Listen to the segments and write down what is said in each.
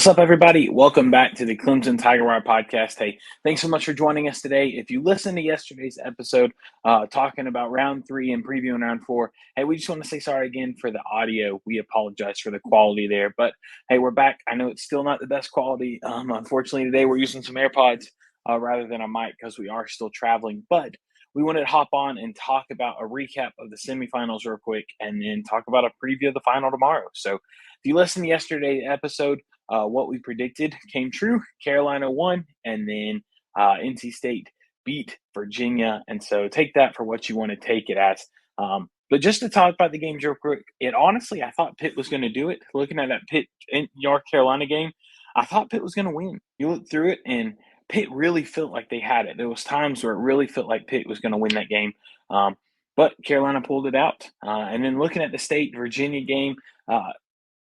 What's up, everybody? Welcome back to the Clemson Tiger Wire podcast. Hey, thanks so much for joining us today. If you listened to yesterday's episode talking about round 3 and previewing round 4, hey, we just want to say sorry again for the audio. We apologize for the quality there. But hey, we're back. I know it's still not the best quality. Unfortunately, today we're using some AirPods rather than a mic because we are still traveling. But we wanted to hop on and talk about a recap of the semifinals real quick and then talk about a preview of the final tomorrow. So if you listened to yesterday's episode, what we predicted came true. Carolina won, and then NC State beat Virginia. And so take that for what you want to take it as. But just to talk about the game real quick, honestly, I thought Pitt was going to do it. Looking at that Pitt North Carolina game, I thought Pitt was going to win. You look through it, and Pitt really felt like they had it. There was times where it really felt like Pitt was going to win that game. But Carolina pulled it out. And then looking at the State Virginia game,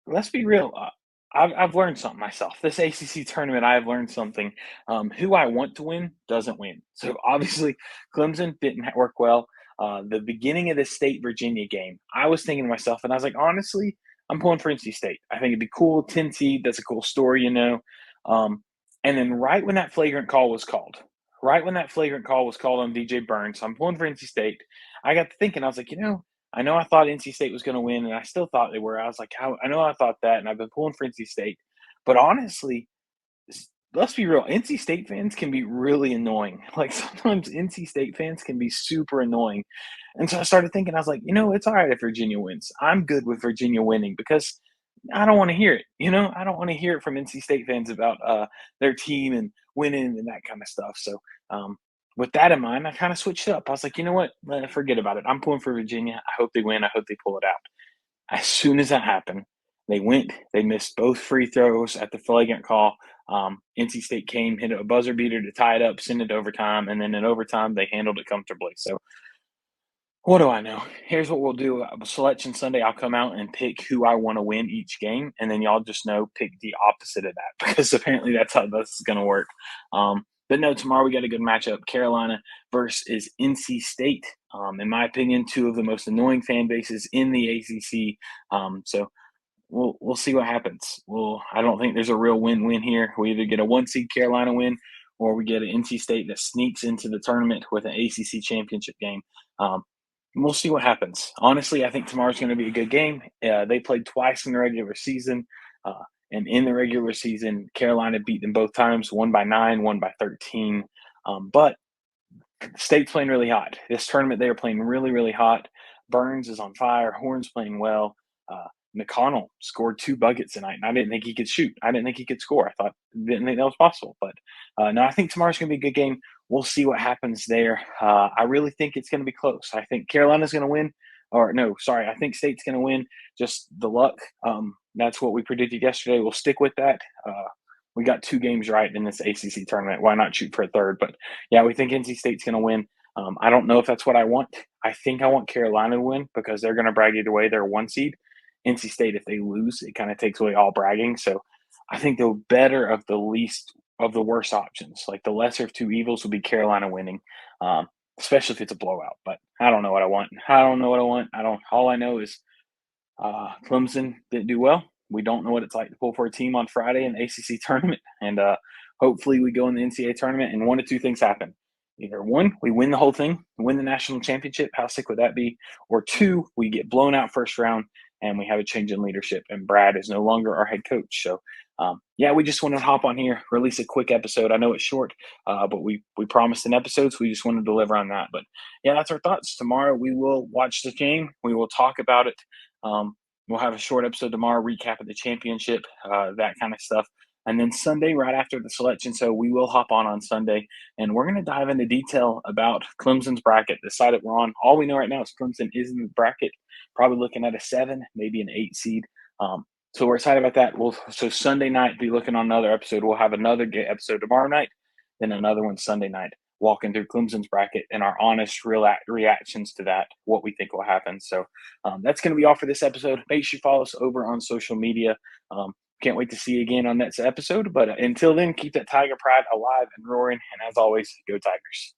let's be real. I've learned something myself. This ACC tournament, I've learned something. Who I want to win doesn't win. So obviously, Clemson didn't work well. The beginning of the State Virginia game, I was thinking to myself, and I was like, honestly, I'm pulling for NC State. I think it'd be cool. 10 seed, that's a cool story, you know. And then right when that flagrant call was called, on DJ Burns, so I'm pulling for NC State. I got to thinking, I was like, I know I thought NC State was going to win, and I still thought they were. I was like, I know I thought that, and I've been pulling for NC State. But honestly, let's be real. NC State fans can be really annoying. Like sometimes NC State fans can be super annoying. And so I started thinking, I was like, it's all right if Virginia wins. I'm good with Virginia winning because I don't want to hear it. I don't want to hear it from NC State fans about their team and winning and that kind of stuff. So with that in mind, I kind of switched up. I was like, you know what? Forget about it. I'm pulling for Virginia. I hope they win. I hope they pull it out. As soon as that happened, they missed both free throws at the flagrant call. NC State came, hit a buzzer beater to tie it up, send it to overtime, and then in overtime, they handled it comfortably. So what do I know? Here's what we'll do. Selection Sunday, I'll come out and pick who I want to win each game, and then y'all just pick the opposite of that because apparently that's how this is going to work. But no, tomorrow we got a good matchup. Carolina versus NC State. In my opinion, two of the most annoying fan bases in the ACC. So we'll see what happens. I don't think there's a real win-win here. We either get a 1-seed Carolina win or we get an NC State that sneaks into the tournament with an ACC championship game. We'll see what happens. Honestly, I think tomorrow's going to be a good game. They played twice in the regular season. And in the regular season, Carolina beat them both times, one by 9, one by 13. But State's playing really hot. This tournament, they are playing really, really hot. Burns is on fire. Horn's playing well. McConnell scored 2 buckets tonight, and I didn't think he could shoot. I didn't think he could score. Didn't think that was possible. But no, I think tomorrow's going to be a good game. We'll see what happens there. I really think it's going to be close. I think Carolina's going to win. I think State's going to win. Just the luck. That's what we predicted yesterday. We'll stick with that. We got 2 games right in this ACC tournament. Why not shoot for a third? But yeah, we think NC State's going to win. I don't know if that's what I want. I think I want Carolina to win because they're going to brag either way. They're a 1 seed. NC State, if they lose, it kind of takes away all bragging. So I think the better of the least of the worst options, like the lesser of 2 evils, would be Carolina winning, especially if it's a blowout. But I don't know what I want. All I know is Clemson didn't do well. We don't know what it's like to pull for a team on Friday in the ACC tournament. And hopefully we go in the NCAA tournament and 1 of 2 things happen. Either 1, we win the whole thing, win the national championship. How sick would that be? Or 2, we get blown out first round and we have a change in leadership and Brad is no longer our head coach. So, we just wanted to hop on here, release a quick episode. I know it's short, but we promised an episode, so we just wanted to deliver on that. But, yeah, that's our thoughts. Tomorrow we will watch the game. We will talk about it. We'll have a short episode tomorrow, recap of the championship, that kind of stuff. And then Sunday, right after the selection, so we will hop on Sunday, and we're going to dive into detail about Clemson's bracket, the side that we're on. All we know right now is Clemson is in the bracket, probably looking at a 7, maybe an 8 seed. So we're excited about that. So Sunday night, be looking on another episode. We'll have another episode tomorrow night, then another one Sunday night, walking through Clemson's bracket and our honest reactions to that, what we think will happen. So that's going to be all for this episode. Make sure you follow us over on social media. Can't wait to see you again on next episode. But until then, keep that Tiger pride alive and roaring. And as always, go Tigers.